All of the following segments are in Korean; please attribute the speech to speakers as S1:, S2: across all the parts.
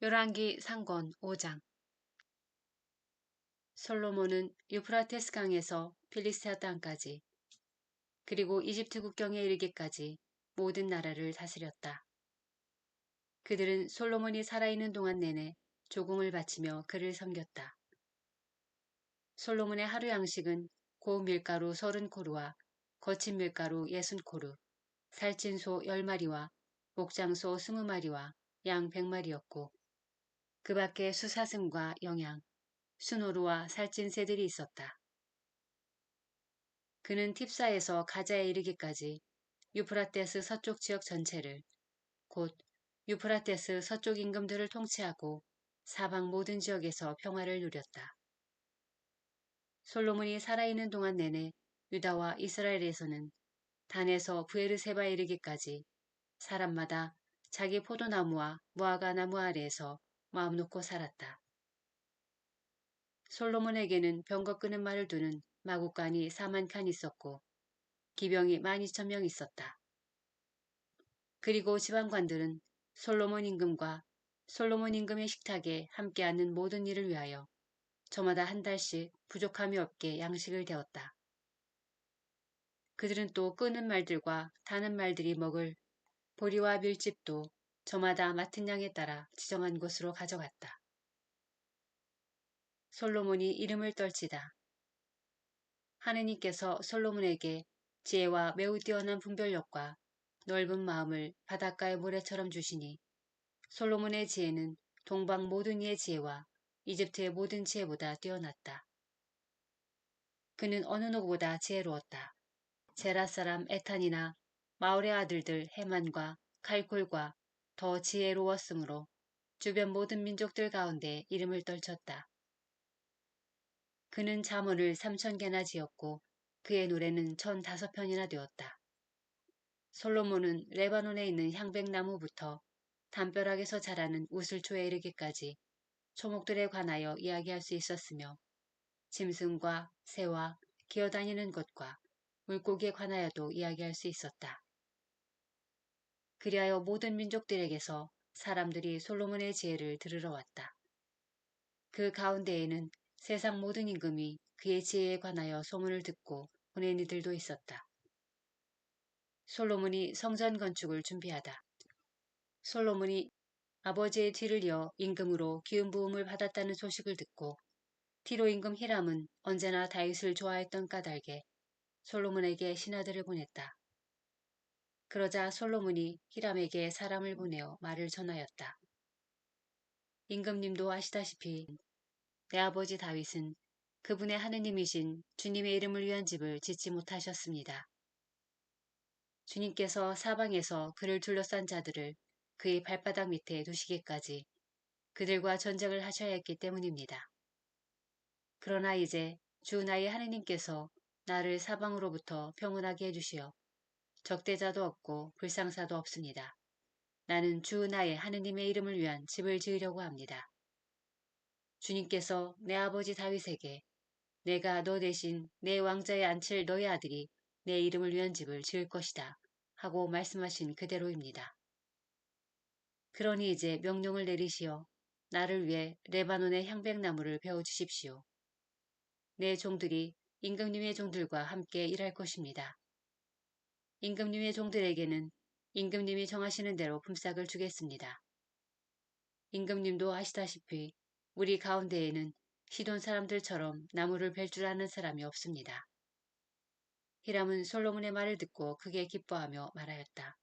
S1: 열왕기 상권 5장. 솔로몬은 유프라테스 강에서 필리스타 땅까지 그리고 이집트 국경에 이르기까지 모든 나라를 다스렸다. 그들은 솔로몬이 살아있는 동안 내내 조공을 바치며 그를 섬겼다. 솔로몬의 하루 양식은 고운 밀가루 30코루와 거친 밀가루 60코루, 살찐 소 10마리와 목장소 20마리와 양 100마리였고 그 밖에 수사슴과 영양, 수노루와 살찐 새들이 있었다. 그는 팁사에서 가자에 이르기까지 유프라테스 서쪽 지역 전체를 곧 유프라테스 서쪽 임금들을 통치하고 사방 모든 지역에서 평화를 누렸다. 솔로몬이 살아있는 동안 내내 유다와 이스라엘에서는 단에서 브에르세바에 이르기까지 사람마다 자기 포도나무와 무화과 나무 아래에서 마음 놓고 살았다. 솔로몬에게는 병거 끄는 말을 두는 마구간이 4만 칸 있었고 기병이 12,000명 있었다. 그리고 지방관들은 솔로몬 임금과 솔로몬 임금의 식탁에 함께 앉는 모든 일을 위하여 저마다 한 달씩 부족함이 없게 양식을 데웠다. 그들은 또 끄는 말들과 다는 말들이 먹을 보리와 밀집도 저마다 맡은 양에 따라 지정한 곳으로 가져갔다. 솔로몬이 이름을 떨치다. 하느님께서 솔로몬에게 지혜와 매우 뛰어난 분별력과 넓은 마음을 바닷가의 모래처럼 주시니 솔로몬의 지혜는 동방 모든 이의 지혜와 이집트의 모든 지혜보다 뛰어났다. 그는 어느 누구보다 지혜로웠다. 제라 사람 에탄이나 마올의 아들들 헤만과 칼콜과 더 지혜로웠으므로 주변 모든 민족들 가운데 이름을 떨쳤다. 그는 잠언을 3000개나 지었고 그의 노래는 1005편이나 되었다. 솔로몬은 레바논에 있는 향백나무부터 담벼락에서 자라는 우슬초에 이르기까지 초목들에 관하여 이야기할 수 있었으며 짐승과 새와 기어다니는 것과 물고기에 관하여도 이야기할 수 있었다. 그리하여 모든 민족들에게서 사람들이 솔로몬의 지혜를 들으러 왔다. 그 가운데에는 세상 모든 임금이 그의 지혜에 관하여 소문을 듣고 보낸 이들도 있었다. 솔로몬이 성전 건축을 준비하다. 솔로몬이 아버지의 뒤를 이어 임금으로 기운부음을 받았다는 소식을 듣고 티로 임금 히람은 언제나 다윗을 좋아했던 까닭에 솔로몬에게 신하들을 보냈다. 그러자 솔로몬이 히람에게 사람을 보내어 말을 전하였다. 임금님도 아시다시피 내 아버지 다윗은 그분의 하느님이신 주님의 이름을 위한 집을 짓지 못하셨습니다. 주님께서 사방에서 그를 둘러싼 자들을 그의 발바닥 밑에 두시기까지 그들과 전쟁을 하셔야 했기 때문입니다. 그러나 이제 주 나의 하느님께서 나를 사방으로부터 평온하게 해주시어 적대자도 없고 불상사도 없습니다. 나는 주 나의 하느님의 이름을 위한 집을 지으려고 합니다. 주님께서 내 아버지 다윗에게 내가 너 대신 내 왕자에 앉힐 너의 아들이 내 이름을 위한 집을 지을 것이다 하고 말씀하신 그대로입니다. 그러니 이제 명령을 내리시어 나를 위해 레바논의 향백나무를 베어주십시오. 내 종들이 임금님의 종들과 함께 일할 것입니다. 임금님의 종들에게는 임금님이 정하시는 대로 품삯을 주겠습니다. 임금님도 아시다시피 우리 가운데에는 시돈 사람들처럼 나무를 벨 줄 아는 사람이 없습니다. 히람은 솔로몬의 말을 듣고 크게 기뻐하며 말하였다.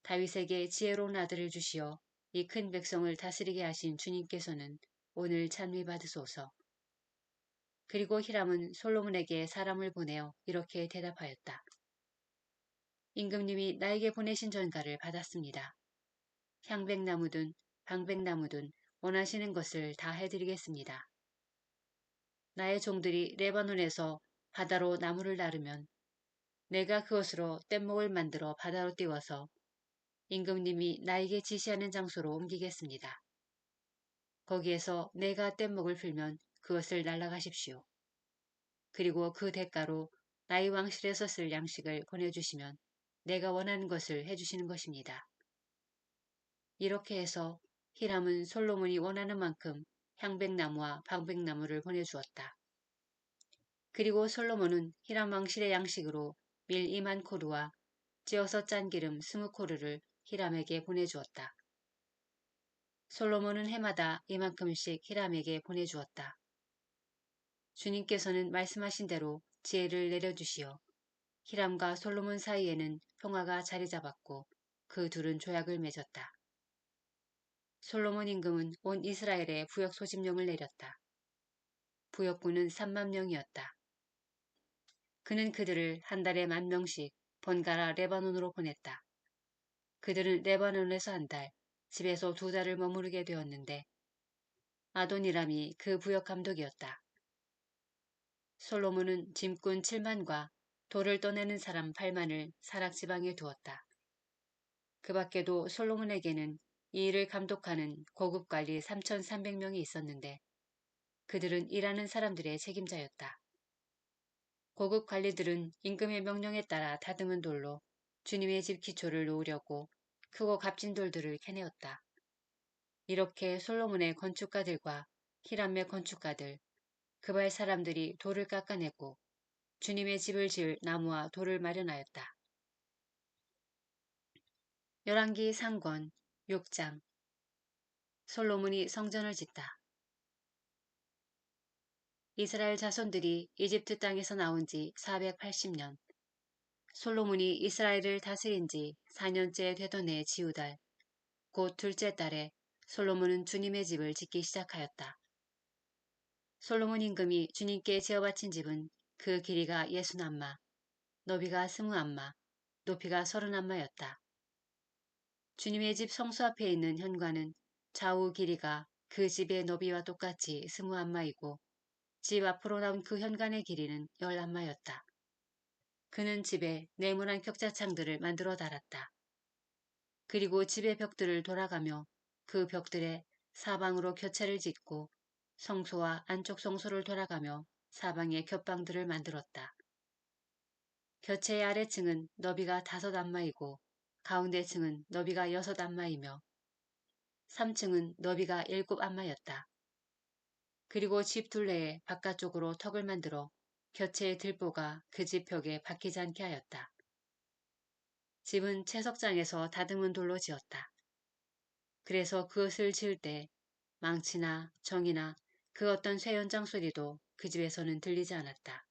S1: 다윗에게 지혜로운 아들을 주시어 이 큰 백성을 다스리게 하신 주님께서는 오늘 찬미받으소서. 그리고 히람은 솔로몬에게 사람을 보내어 이렇게 대답하였다. 임금님이 나에게 보내신 전가를 받았습니다. 향백나무든 방백나무든 원하시는 것을 다 해드리겠습니다. 나의 종들이 레바논에서 바다로 나무를 나르면 내가 그것으로 뗏목을 만들어 바다로 띄워서 임금님이 나에게 지시하는 장소로 옮기겠습니다. 거기에서 내가 뗏목을 풀면 그것을 날라가십시오. 그리고 그 대가로 나의 왕실에서 쓸 양식을 보내주시면 내가 원하는 것을 해주시는 것입니다. 이렇게 해서 히람은 솔로몬이 원하는 만큼 향백나무와 방백나무를 보내주었다. 그리고 솔로몬은 히람 왕실의 양식으로 밀 2만 코르와 찌어서 짠 기름 20코르를 히람에게 보내주었다. 솔로몬은 해마다 이만큼씩 히람에게 보내주었다. 주님께서는 말씀하신 대로 지혜를 내려주시어 히람과 솔로몬 사이에는 평화가 자리 잡았고 그 둘은 조약을 맺었다. 솔로몬 임금은 온 이스라엘에 부역 소집령을 내렸다. 부역군은 3만 명이었다. 그는 그들을 한 달에 10,000명씩 번갈아 레바논으로 보냈다. 그들은 레바논에서 한 달, 집에서 2달을 머무르게 되었는데 아도니람이 그 부역 감독이었다. 솔로몬은 짐꾼 7만과 돌을 떠내는 사람 8만을 사락지방에 두었다. 그 밖에도 솔로몬에게는 이 일을 감독하는 고급관리 3,300명이 있었는데 그들은 일하는 사람들의 책임자였다. 고급 관리들은 임금의 명령에 따라 다듬은 돌로 주님의 집 기초를 놓으려고 크고 값진 돌들을 캐내었다. 이렇게 솔로몬의 건축가들과 히람의 건축가들, 그발 사람들이 돌을 깎아내고 주님의 집을 지을 나무와 돌을 마련하였다. 열왕기 상권 6장 솔로몬이 성전을 짓다. 이스라엘 자손들이 이집트 땅에서 나온 지 480년, 솔로몬이 이스라엘을 다스린 지 4년째 되던 해 지우달, 곧 둘째 달에 솔로몬은 주님의 집을 짓기 시작하였다. 솔로몬 임금이 주님께 지어바친 집은 그 길이가 60안마, 너비가 20안마, 높이가 30안마였다. 주님의 집 성수 앞에 있는 현관은 좌우 길이가 그 집의 너비와 똑같이 20안마이고 집 앞으로 나온 그 현관의 길이는 10안마였다. 그는 집에 네모난 격자창들을 만들어 달았다. 그리고 집의 벽들을 돌아가며 그 벽들에 사방으로 곁체를 짓고 성소와 안쪽 성소를 돌아가며 사방에 곁방들을 만들었다. 곁체의 아래층은 너비가 5안마이고 가운데 층은 너비가 6안마이며 3층은 너비가 7안마였다. 그리고 집 둘레에 바깥쪽으로 턱을 만들어 곁체의 들보가 그 집 벽에 박히지 않게 하였다. 집은 채석장에서 다듬은 돌로 지었다. 그래서 그것을 지을 때 망치나 정이나 그 어떤 쇠 연장 소리도 그 집에서는 들리지 않았다.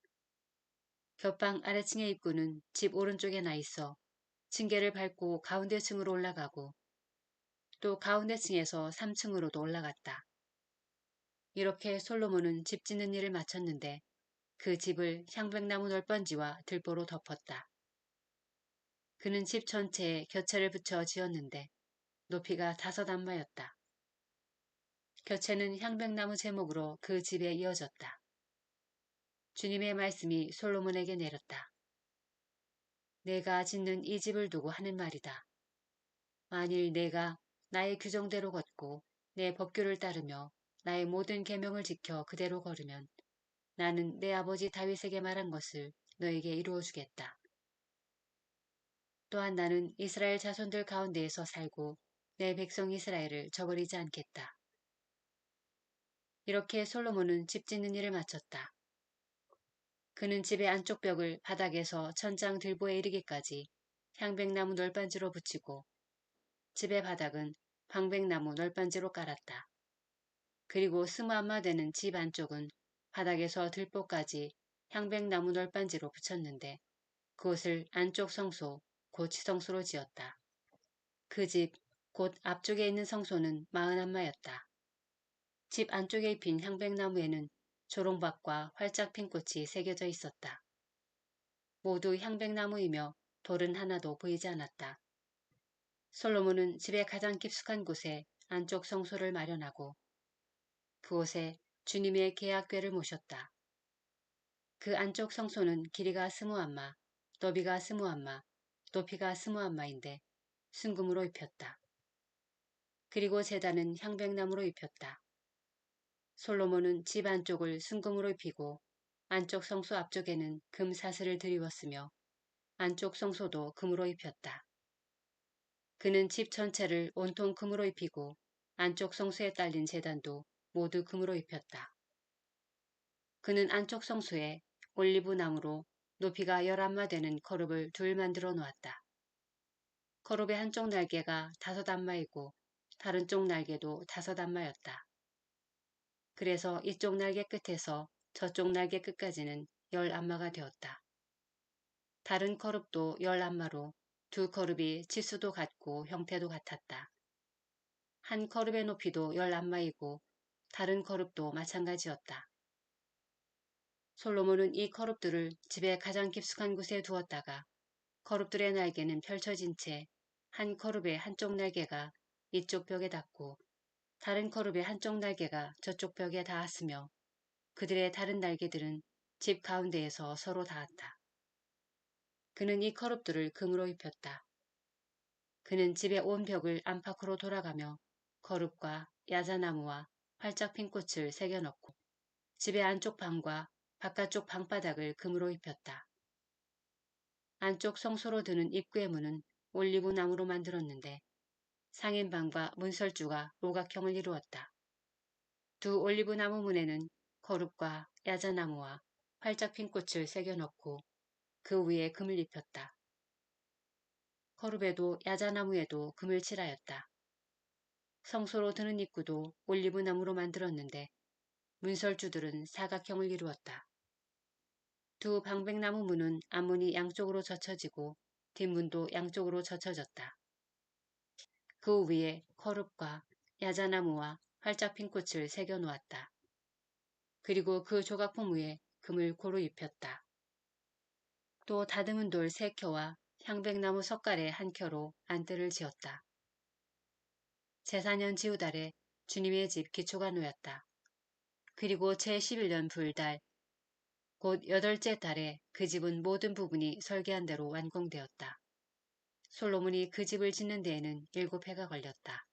S1: 곁방 아래층의 입구는 집 오른쪽에 나 있어 층계를 밟고 가운데 층으로 올라가고 또 가운데 층에서 3층으로도 올라갔다. 이렇게 솔로몬은 집 짓는 일을 마쳤는데 그 집을 향백나무 널빤지와 들보로 덮었다. 그는 집 전체에 곁체를 붙여 지었는데 높이가 5안마였다. 곁체는 향백나무 제목으로 그 집에 이어졌다. 주님의 말씀이 솔로몬에게 내렸다. 내가 짓는 이 집을 두고 하는 말이다. 만일 내가 나의 규정대로 걷고 내 법규를 따르며 나의 모든 계명을 지켜 그대로 걸으면 나는 내 아버지 다윗에게 말한 것을 너에게 이루어 주겠다. 또한 나는 이스라엘 자손들 가운데에서 살고 내 백성 이스라엘을 저버리지 않겠다. 이렇게 솔로몬은 집 짓는 일을 마쳤다. 그는 집의 안쪽 벽을 바닥에서 천장 들보에 이르기까지 향백나무 널빤지로 붙이고 집의 바닥은 방백나무 널빤지로 깔았다. 그리고 20안마 되는 집 안쪽은 바닥에서 들보까지 향백나무 널빤지로 붙였는데 그곳을 안쪽 성소, 곧 지성소로 지었다. 그 집, 곧 앞쪽에 있는 성소는 40안마였다. 집 안쪽에 입힌 향백나무에는 조롱박과 활짝 핀 꽃이 새겨져 있었다. 모두 향백나무이며 돌은 하나도 보이지 않았다. 솔로몬은 집의 가장 깊숙한 곳에 안쪽 성소를 마련하고 그곳에 주님의 계약궤를 모셨다. 그 안쪽 성소는 길이가 20안마, 너비가 20안마, 높이가 20안마인데 순금으로 입혔다. 그리고 제단은 향백나무로 입혔다. 솔로몬은 집 안쪽을 순금으로 입히고 안쪽 성소 앞쪽에는 금 사슬을 드리웠으며 안쪽 성소도 금으로 입혔다. 그는 집 전체를 온통 금으로 입히고 안쪽 성수에 딸린 제단도 모두 금으로 입혔다. 그는 안쪽 성수에 올리브 나무로 높이가 11마 되는 거룹을 둘 만들어 놓았다. 거룹의 한쪽 날개가 5안마이고 다른 쪽 날개도 5안마였다. 그래서 이쪽 날개 끝에서 저쪽 날개 끝까지는 10안마가 되었다. 다른 거룹도 10안마로 두 거룹이 치수도 같고 형태도 같았다. 한 거룹의 높이도 10안마이고 다른 거룹도 마찬가지였다. 솔로몬은 이 거룹들을 집의 가장 깊숙한 곳에 두었다가 거룹들의 날개는 펼쳐진 채 한 거룹의 한쪽 날개가 이쪽 벽에 닿고 다른 거룹의 한쪽 날개가 저쪽 벽에 닿았으며 그들의 다른 날개들은 집 가운데에서 서로 닿았다. 그는 이 거룹들을 금으로 입혔다. 그는 집의 온 벽을 안팎으로 돌아가며 거룹과 야자나무와 활짝 핀 꽃을 새겨 넣고 집의 안쪽 방과 바깥쪽 방바닥을 금으로 입혔다. 안쪽 성소로 드는 입구의 문은 올리브 나무로 만들었는데 상인방과 문설주가 오각형을 이루었다. 두 올리브 나무 문에는 거룹과 야자나무와 활짝 핀 꽃을 새겨 넣고 그 위에 금을 입혔다. 거룹에도 야자나무에도 금을 칠하였다. 성소로 드는 입구도 올리브 나무로 만들었는데 문설주들은 사각형을 이루었다. 두 방백나무 문은 앞문이 양쪽으로 젖혀지고 뒷문도 양쪽으로 젖혀졌다. 그 위에 거룹과 야자나무와 활짝 핀 꽃을 새겨 놓았다. 그리고 그 조각품 위에 금을 고루 입혔다. 또 다듬은 돌 3켜와 향백나무 석가래 1켜로 안뜰을 지었다. 제4년 지우달에 주님의 집 기초가 놓였다. 그리고 제11년 불달 곧 8째 달에 그 집은 모든 부분이 설계한 대로 완공되었다. 솔로몬이 그 집을 짓는 데에는 7해가 걸렸다.